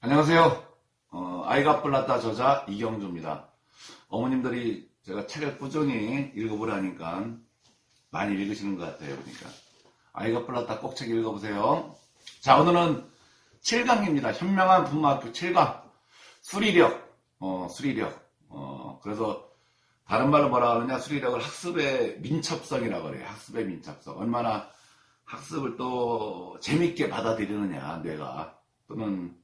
안녕하세요. 아이가 뿔났다 저자 이경주입니다. 어머님들이 제가 책을 꾸준히 읽어보라니까 많이 읽으시는 것 같아요. 그러니까 아이가 뿔났다 꼭 책 읽어보세요. 자, 오늘은 7강입니다. 현명한 부모학교 7강 수리력. 그래서 다른 말로 뭐라 하느냐, 수리력을 학습의 민첩성이라고 그래요. 학습의 민첩성. 얼마나 학습을 또 재밌게 받아들이느냐, 뇌가. 또는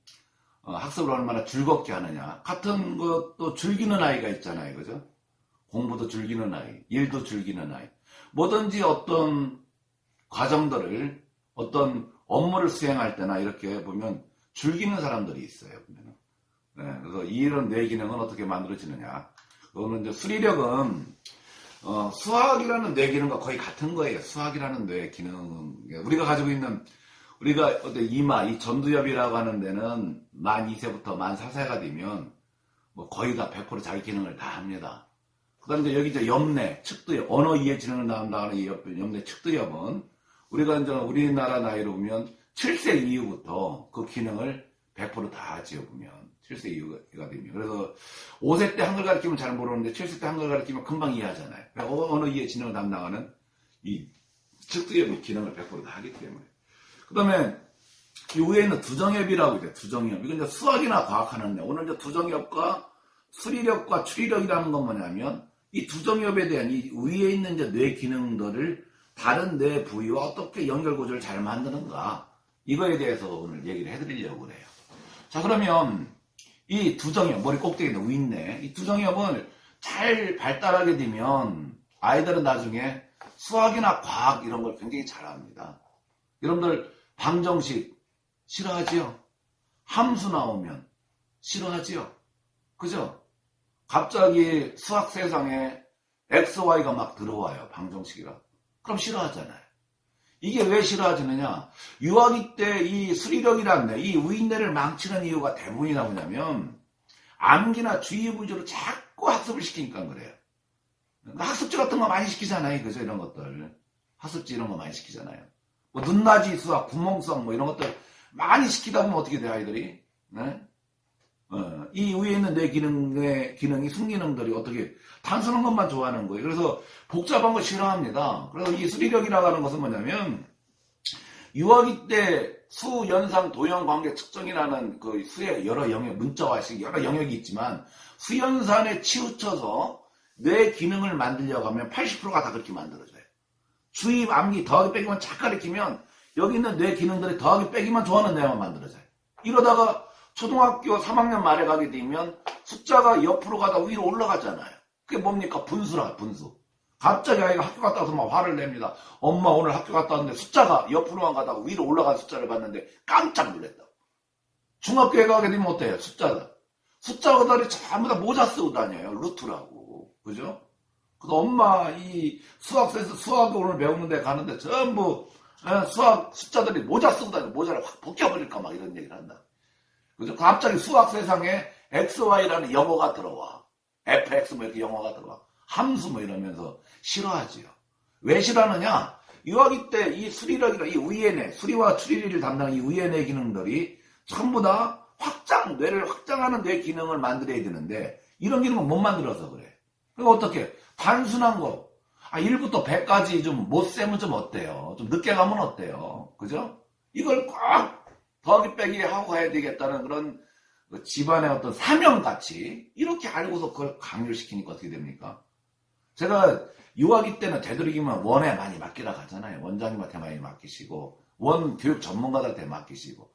학습을 얼마나 즐겁게 하느냐. 같은 것도 즐기는 아이가 있잖아요. 그죠? 공부도 즐기는 아이, 일도 즐기는 아이. 뭐든지 어떤 과정들을, 어떤 업무를 수행할 때나 이렇게 보면 즐기는 사람들이 있어요. 네, 그래서 이런 뇌 기능은 어떻게 만들어지느냐. 그거는 이제 수리력은 수학이라는 뇌 기능과 거의 같은 거예요. 수학이라는 뇌 기능. 우리가 가지고 있는, 우리가 어때 이마, 이 전두엽이라고 하는 데는 만 2세부터 만 4세가 되면 뭐 거의 다 100% 자기 기능을 다 합니다. 그 다음에 여기 이제 옆뇌, 측두엽, 언어 이해 지능을 나온다는 이 옆뇌 측두엽은 우리가 이제 우리나라 나이로 보면 7세 이후부터 그 기능을 100%다 하지요, 보면. 7세 이후가 되면. 그래서 5세 때 한글 가르치면 잘 모르는데 7세 때 한글 가르치면 금방 이해하잖아요. 언어 이해 지능을 담당하는 이 측두엽의 기능을 100%다 하기 때문에. 그 다음에 이 위에 있는 두정엽이라고 있어요. 두정엽. 이건 이제 수학이나 과학하는데, 오늘 이제 두정엽과 수리력과 추리력이라는 건 뭐냐면, 이 두정엽에 대한 이 위에 있는 이제 뇌 기능들을 다른 뇌 부위와 어떻게 연결 구조를 잘 만드는가, 이거에 대해서 오늘 얘기를 해드리려고 그래요. 자, 그러면 이 두정엽, 머리 꼭대기에 있는 윗뇌, 이 두정엽을 잘 발달하게 되면 아이들은 나중에 수학이나 과학 이런 걸 굉장히 잘합니다. 여러분들 방정식 싫어하지요? 함수 나오면 싫어하지요? 그죠? 갑자기 수학 세상에 XY가 막 들어와요. 방정식이라. 그럼 싫어하잖아요. 이게 왜 싫어하지느냐? 유아기 때 이 수리력이란 뇌, 이 위인뇌를 망치는 이유가 대부분이나 뭐냐면 암기나 주의 부조로 자꾸 학습을 시키니까 그래요. 학습지 같은 거 많이 시키잖아요. 그죠? 이런 것들. 학습지 이런 거 많이 시키잖아요. 뭐 눈낮이 수학, 구멍성 뭐 이런 것들 많이 시키다 보면 어떻게 돼요, 아이들이? 네? 이 위에 있는 뇌 기능이 순기능들이 어떻게 단순한 것만 좋아하는 거예요. 그래서 복잡한 거 싫어합니다. 그래서 이 수리력이라고 하는 것은 뭐냐면 유아기 때 수, 연상, 도형, 관계, 측정이라는 그 수의 여러 영역, 문자화식 여러 영역이 있지만 수연산에 치우쳐서 뇌 기능을 만들려고 하면 80%가 다 그렇게 만들어져요. 주입, 암기, 더하기, 빼기만 착 가리키면 여기 있는 뇌 기능들이 더하기, 빼기만 좋아하는 뇌만 만들어져요. 이러다가 초등학교 3학년 말에 가게 되면 숫자가 옆으로 가다 위로 올라가잖아요. 그게 뭡니까? 분수라, 분수. 갑자기 아이가 학교 갔다 와서 막 화를 냅니다. 엄마 오늘 학교 갔다 왔는데 숫자가 옆으로만 가다가 위로 올라간 숫자를 봤는데 깜짝 놀랐다고. 중학교에 가게 되면 어때요? 숫자들이 전부 다 모자 쓰고 다녀요. 루트라고. 그죠? 그래서 엄마 이 수학에서 수학을 오늘 배우는데 가는데 전부 수학 숫자들이 모자 쓰고 다니고 모자를 확 벗겨버릴까 막 이런 얘기를 한다. 그죠? 갑자기 수학 세상에 XY라는 영어가 들어와. FX 뭐 이렇게 영어가 들어와. 함수 뭐 이러면서 싫어하지요. 왜 싫어하느냐? 유아기 때 이 수리력이나 이 위의 뇌, 수리와 추리를 담당하는 이 위의 뇌 기능들이 전부 다 뇌를 확장하는 뇌 기능을 만들어야 되는데 이런 기능은 못 만들어서 그래. 그럼 어떻게? 단순한 거. 1부터 100까지 좀 못 세면 좀 어때요? 좀 늦게 가면 어때요? 그죠? 이걸 꼭 더하기 빼기 하고 가야 되겠다는 그런 집안의 어떤 사명같이 이렇게 알고서 그걸 강요를 시키니까 어떻게 됩니까? 제가 유아기 때는 되도록이면 원에 많이 맡기라 가잖아요. 원장님한테 많이 맡기시고 원 교육 전문가들한테 맡기시고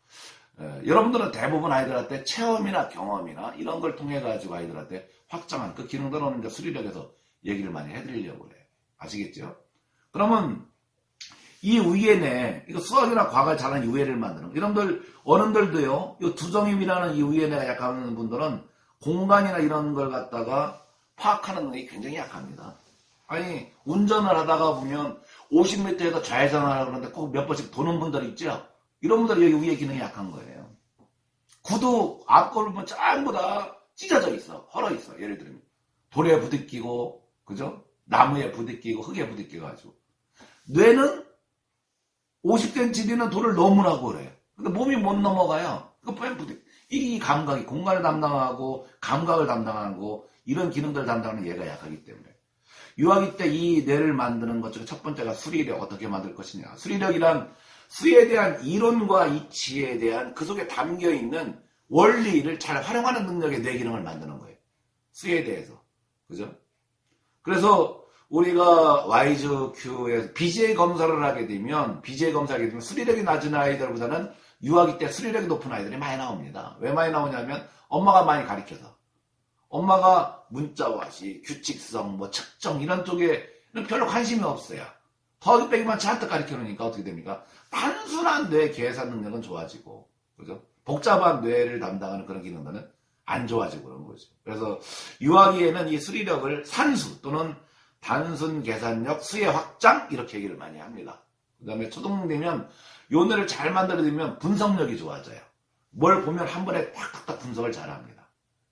여러분들은 대부분 아이들한테 체험이나 경험이나 이런 걸 통해 가지고 아이들한테 확장한 그 기능들은 이제 수리력에서 얘기를 많이 해드리려고 그래요. 아시겠죠? 그러면 이 위에내, 이거 수학이나 과학을 잘하는 이 위에를 만드는, 여러분들, 어른들도요, 이 두정임이라는 이 위에내가 약한 분들은 공간이나 이런 걸 갖다가 파악하는 능력이 굉장히 약합니다. 아니, 운전을 하다가 보면 50m에서 좌회전하라고 그러는데 꼭 몇 번씩 도는 분들 있죠? 이런 분들이 여기 위에 기능이 약한 거예요. 구두 앞걸을 보면 전부 다 찢어져 있어. 헐어 있어. 예를 들면. 돌에 부딪히고, 그죠? 나무에 부딪히고, 흙에 부딪혀가지고. 뇌는 50cm 되는 돌을 넘으라고 그래. 근데 몸이 못 넘어가요. 그거 뻔 부딪. 이 감각이 공간을 담당하고 감각을 담당하고 이런 기능들을 담당하는 얘가 약하기 때문에 유아기 때 이 뇌를 만드는 것 중에 첫 번째가 수리력, 어떻게 만들 것이냐. 수리력이란 수에 대한 이론과 이치에 대한 그 속에 담겨있는 원리를 잘 활용하는 능력의 뇌 기능을 만드는 거예요. 수에 대해서. 그죠? 그래서 우리가 와이즈 큐에서 BJ 검사를 하게 되면 수리력이 낮은 아이들보다는 유아기 때 수리력이 높은 아이들이 많이 나옵니다. 왜 많이 나오냐면 엄마가 많이 가르쳐서. 엄마가 문자와시, 규칙성, 측정 이런 쪽에는 별로 관심이 없어요. 더하기 빼기만 잔뜩 가르쳐 놓으니까 어떻게 됩니까? 단순한 뇌 계산 능력은 좋아지고, 그죠? 복잡한 뇌를 담당하는 그런 기능들은 안 좋아지고 그런 거죠. 그래서 유아기에는 이 수리력을 산수 또는 단순 계산력, 수의 확장 이렇게 얘기를 많이 합니다. 그 다음에 초등 되면 요 뇌를 잘 만들어내면 분석력이 좋아져요. 뭘 보면 한 번에 탁탁탁 분석을 잘합니다.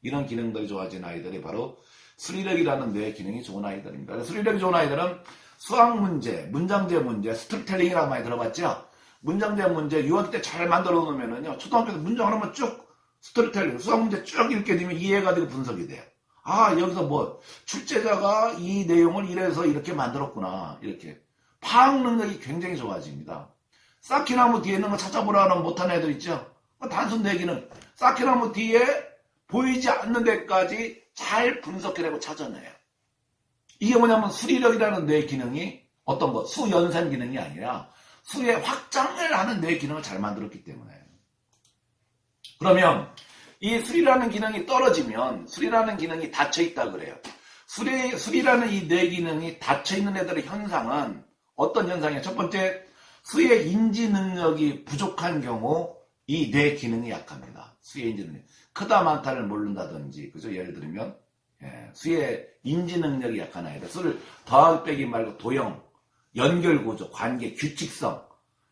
이런 기능들이 좋아진 아이들이 바로 수리력이라는 뇌 기능이 좋은 아이들입니다. 그래서 수리력이 좋은 아이들은 수학 문제, 문장제 문제, 스토리텔링이라고 많이 들어봤죠? 문장제 문제 유아기 때 잘 만들어 놓으면은요, 초등학교 때 문장 하나만 쭉 스토리텔링, 수학 문제 쭉 읽게 되면 이해가 되고 분석이 돼요. 아, 여기서 출제자가 이 내용을 이래서 이렇게 만들었구나. 이렇게. 파악 능력이 굉장히 좋아집니다. 쌓기나무 뒤에 있는 거 찾아보라고 못하는 애들 있죠? 단순 내기는 쌓기나무 뒤에 보이지 않는 데까지 잘 분석해내고 찾아내요. 이게 뭐냐면 수리력이라는 뇌 기능이 어떤 거, 수연산 기능이 아니라 수의 확장을 하는 뇌 기능을 잘 만들었기 때문에. 그러면 이 수리라는 기능이 떨어지면 수리라는 기능이 닫혀있다 그래요. 수리라는 이 뇌 기능이 닫혀있는 애들의 현상은 어떤 현상이에요? 첫 번째, 수의 인지 능력이 부족한 경우 이 뇌 기능이 약합니다. 수의 인지 능력. 크다 많다를 모른다든지, 그죠? 예를 들면, 수의 인지 능력이 약한 아이들. 수를 더하기 빼기 말고 도형, 연결 구조, 관계, 규칙성.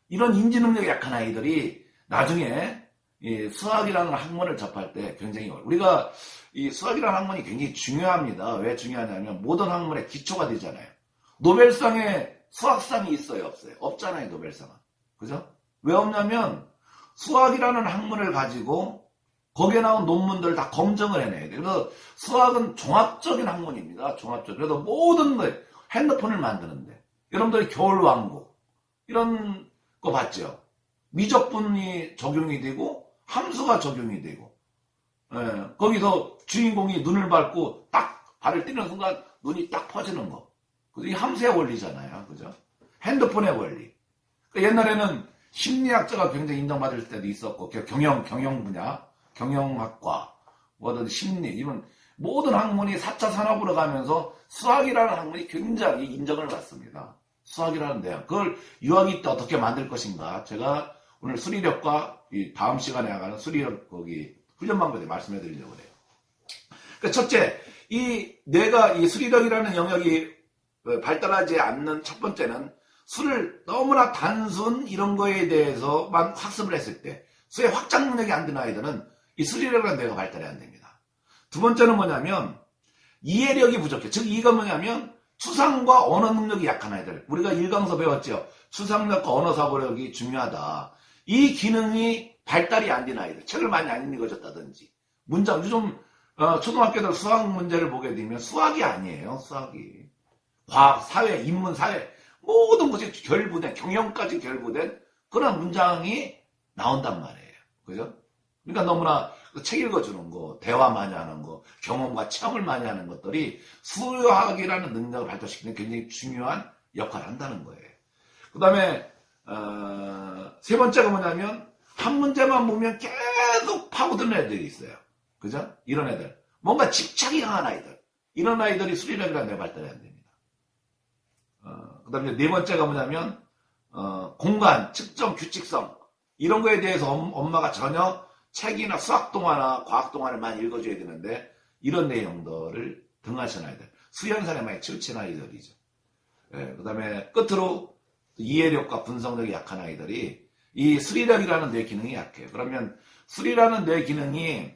이런 인지 능력이 약한 아이들이 나중에 이 수학이라는 학문을 접할 때 굉장히 우리가 이 수학이라는 학문이 굉장히 중요합니다. 왜 중요하냐면 모든 학문의 기초가 되잖아요. 노벨상에 수학상이 있어요, 없어요? 없잖아요, 노벨상은. 그죠? 왜 없냐면 수학이라는 학문을 가지고 거기에 나온 논문들을 다 검증을 해내야 돼요. 그래서 수학은 종합적인 학문입니다. 종합적. 그래서 모든 걸 핸드폰을 만드는데 여러분들이 겨울왕국 이런 거 봤죠? 미적분이 적용이 되고 함수가 적용이 되고 거기서 주인공이 눈을 밟고 딱 발을 뛰는 순간 눈이 딱 퍼지는 거. 이 함수의 원리잖아요. 그죠? 핸드폰의 원리. 옛날에는 심리학자가 굉장히 인정받을 때도 있었고 경영 분야, 경영학과, 심리 이런 모든 학문이 4차 산업으로 가면서 수학이라는 학문이 굉장히 인정을 받습니다. 수학이라는 내용. 그걸 유아기 때 어떻게 만들 것인가. 제가 오늘 수리력과 이 다음 시간에 나가는 수리력 거기 훈련 방법에 말씀해 드리려고 해요. 그러니까 첫째, 이 뇌가 이 수리력이라는 영역이 발달하지 않는 첫 번째는 수를 너무나 단순 이런 거에 대해서만 학습을 했을 때 수의 확장 능력이 안 되는 아이들은 이 수리력이라는 뇌가 발달이 안 됩니다. 두 번째는 뭐냐면 이해력이 부족해. 즉 이가 뭐냐면 추상과 언어 능력이 약한 아이들. 우리가 일강서 배웠죠. 추상력과 언어 사고력이 중요하다. 이 기능이 발달이 안 된 아이들. 책을 많이 안 읽어줬다든지. 문장 요즘 초등학교들 수학 문제를 보게 되면 수학이 아니에요. 수학이. 과학, 사회, 인문, 사회 모든 것이 결부된 경영까지 결부된 그런 문장이 나온단 말이에요. 그죠? 그러니까 너무나 책 읽어주는 거, 대화 많이 하는 거, 경험과 체험을 많이 하는 것들이 수학이라는 능력을 발달시키는 굉장히 중요한 역할을 한다는 거예요. 그 다음에 세 번째가 뭐냐면 한 문제만 보면 계속 파고드는 애들이 있어요. 그죠? 이런 애들. 뭔가 집착이 강한 아이들. 이런 아이들이 수리력이라는 데 발달이 안 됩니다. 그 다음에 네 번째가 뭐냐면 공간, 측정, 규칙성 이런 거에 대해서 엄마가 전혀 책이나 수학 동화나 과학 동화를 많이 읽어줘야 되는데 이런 내용들을 등하시는 아이들, 수연산에 많이 치우친 아이들이죠. 그 다음에 끝으로 이해력과 분석력이 약한 아이들이 이 수리력이라는 뇌 기능이 약해요. 그러면 수리라는 뇌 기능이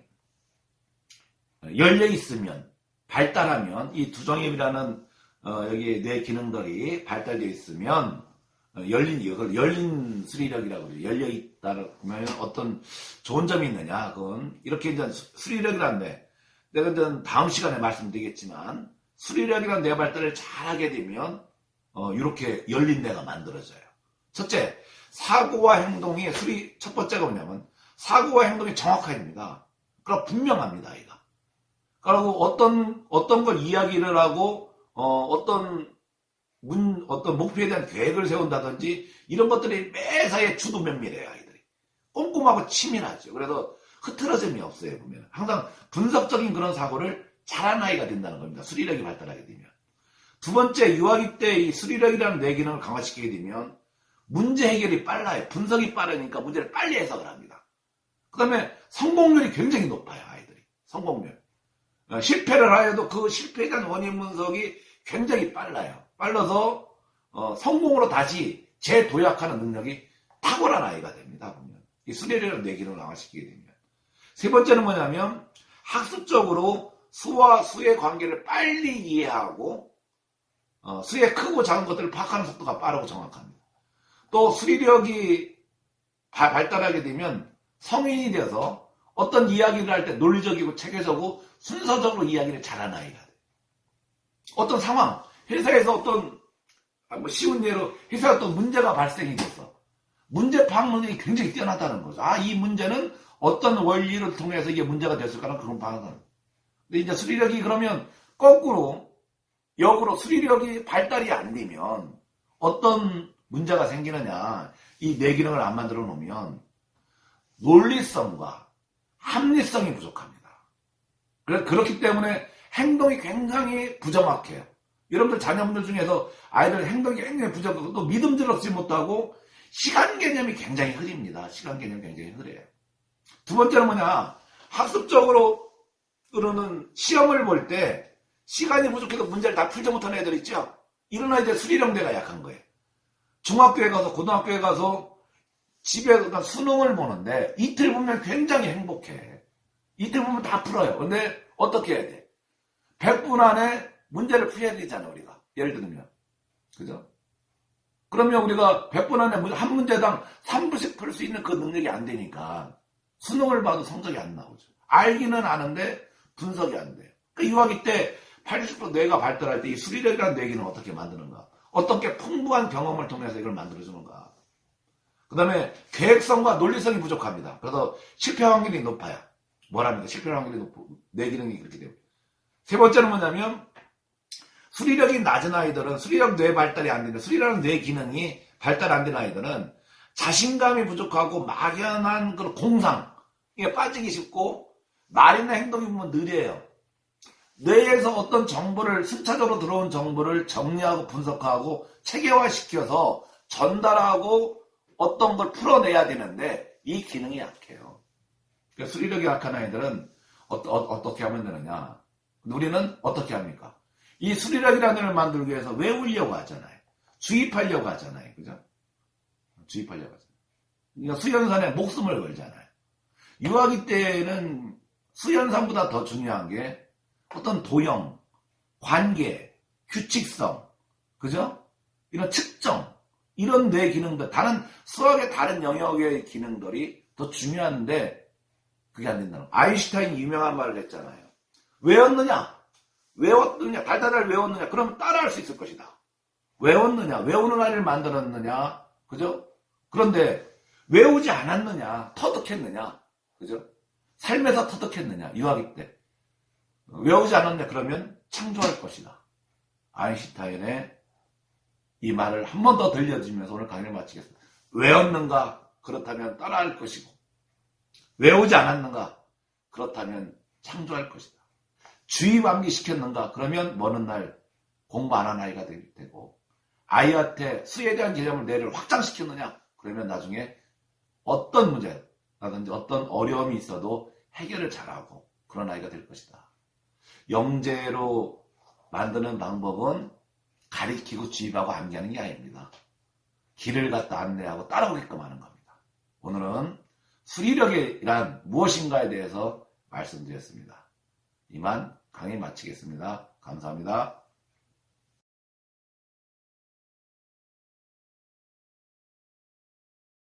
열려 있으면 발달하면 이 두정입이라는 여기 뇌 기능들이 발달되어 있으면 이걸 열린 수리력이라고 그래요. 열려있다면 어떤 좋은 점이 있느냐. 그건 이렇게 이제 수리력이란데, 내가 이제 다음 시간에 말씀드리겠지만, 수리력이란 뇌 발달을 잘하게 되면, 이렇게 열린 뇌가 만들어져요. 첫째, 사고와 행동이 첫 번째가 뭐냐면, 사고와 행동이 정확합니다. 그럼 분명합니다, 아이가. 그리고 어떤 걸 이야기를 하고, 어떤 목표에 대한 계획을 세운다든지, 이런 것들이 매사에 주도 면밀해요, 아이들이. 꼼꼼하고 치밀하죠. 그래서 흐트러짐이 없어요, 보면. 항상 분석적인 그런 사고를 잘하는 아이가 된다는 겁니다. 수리력이 발달하게 되면. 두 번째, 유아기 때 이 수리력이라는 뇌 기능을 강화시키게 되면, 문제 해결이 빨라요. 분석이 빠르니까 문제를 빨리 해석을 합니다. 그 다음에 성공률이 굉장히 높아요, 아이들이. 성공률. 실패를 하여도 그 실패에 대한 원인 분석이 굉장히 빨라서 성공으로 다시 재도약하는 능력이 탁월한 아이가 됩니다. 보면 이 수리력이라는 뇌 기능을 강화시키게 되면. 세 번째는 뭐냐면 학습적으로 수와 수의 관계를 빨리 이해하고 수의 크고 작은 것들을 파악하는 속도가 빠르고 정확합니다. 또 수리력이 발달하게 되면 성인이 돼서 어떤 이야기를 할 때 논리적이고 체계적이고 순서적으로 이야기를 잘하는 아이가 돼요. 어떤 상황, 회사에서 어떤 쉬운 예로 회사에 어떤 문제가 발생이 됐어. 문제 파악 능력이 굉장히 뛰어나다는 거죠. 이 문제는 어떤 원리를 통해서 이게 문제가 됐을까는 그런 파악을. 근데 이제 수리력이 그러면 거꾸로 역으로 수리력이 발달이 안 되면 어떤 문제가 생기느냐. 이 뇌 기능을 안 만들어 놓으면 논리성과 합리성이 부족합니다. 그렇기 때문에 행동이 굉장히 부정확해요. 여러분들 자녀분들 중에서 아이들 행동이 굉장히 부정하고 또 믿음직스럽지 못하고 시간 개념이 굉장히 흐립니다. 시간 개념이 굉장히 흐려요. 두 번째는 뭐냐. 학습적으로는 시험을 볼 때 시간이 부족해서 문제를 다 풀지 못하는 애들 있죠. 이런 아이들 수리력뇌가 약한 거예요. 중학교에 가서 고등학교에 가서 집에서 수능을 보는데 이틀 보면 굉장히 행복해. 이틀 보면 다 풀어요. 근데 어떻게 해야 돼? 100분 안에 문제를 풀어야 되잖아, 우리가. 예를 들면. 그죠? 그러면 우리가 100분 안에 한 문제당 3분씩 풀 수 있는 그 능력이 안 되니까 수능을 봐도 성적이 안 나오죠. 알기는 아는데 분석이 안 돼요. 그 유아기 때 80% 뇌가 발달할 때 이 수리력이라는 뇌기는 어떻게 만드는가? 어떻게 풍부한 경험을 통해서 이걸 만들어주는가? 그 다음에 계획성과 논리성이 부족합니다. 그래서 실패 확률이 높아요. 뭐랍니까? 실패 확률이 높고 뇌 기능이 그렇게 돼요. 세 번째는 뭐냐면 수리력이 낮은 아이들은 수리력 뇌 발달이 안 되는 수리력 뇌 기능이 발달 안 된 아이들은 자신감이 부족하고 막연한 그런 공상에 빠지기 쉽고 말이나 행동이 보면 느려요. 뇌에서 어떤 정보를 순차적으로 들어온 정보를 정리하고 분석하고 체계화시켜서 전달하고 어떤 걸 풀어내야 되는데 이 기능이 약해요. 그러니까 수리력이 약한 아이들은 어떻게 하면 되느냐. 우리는 어떻게 합니까? 이 수리력이라는 걸 만들기 위해서 외우려고 하잖아요. 주입하려고 하잖아요. 그죠? 주입하려고 하잖아요. 그러니까 수연산에 목숨을 걸잖아요. 유아기 때는 수연산보다 더 중요한 게 어떤 도형, 관계, 규칙성, 그죠? 이런 측정, 이런 뇌 기능들, 수학의 다른 영역의 기능들이 더 중요한데, 그게 안 된다는 거예요. 아인슈타인이 유명한 말을 했잖아요. 외웠느냐? 달달달 외웠느냐? 그러면 따라할 수 있을 것이다. 외웠느냐? 외우는 아이를 만들었느냐? 그죠? 그런데 외우지 않았느냐? 터득했느냐? 그죠? 삶에서 터득했느냐? 유아기 때. 외우지 않았냐? 그러면 창조할 것이다. 아인슈타인의 이 말을 한 번 더 들려주면서 오늘 강의를 마치겠습니다. 외웠는가? 그렇다면 따라할 것이고, 외우지 않았는가? 그렇다면 창조할 것이다. 주의 암기시켰는가? 그러면 먼 날 공부 안 하는 아이가 되고, 아이한테 수에 대한 개념을 뇌를 확장시켰느냐? 그러면 나중에 어떤 문제라든지 어떤 어려움이 있어도 해결을 잘하고 그런 아이가 될 것이다. 영재로 만드는 방법은 가리키고 주입하고 암기하는 게 아닙니다. 길을 갖다 안내하고 따라오게끔 하는 겁니다. 오늘은 수리력이란 무엇인가에 대해서 말씀드렸습니다. 이만 강의 마치겠습니다. 감사합니다.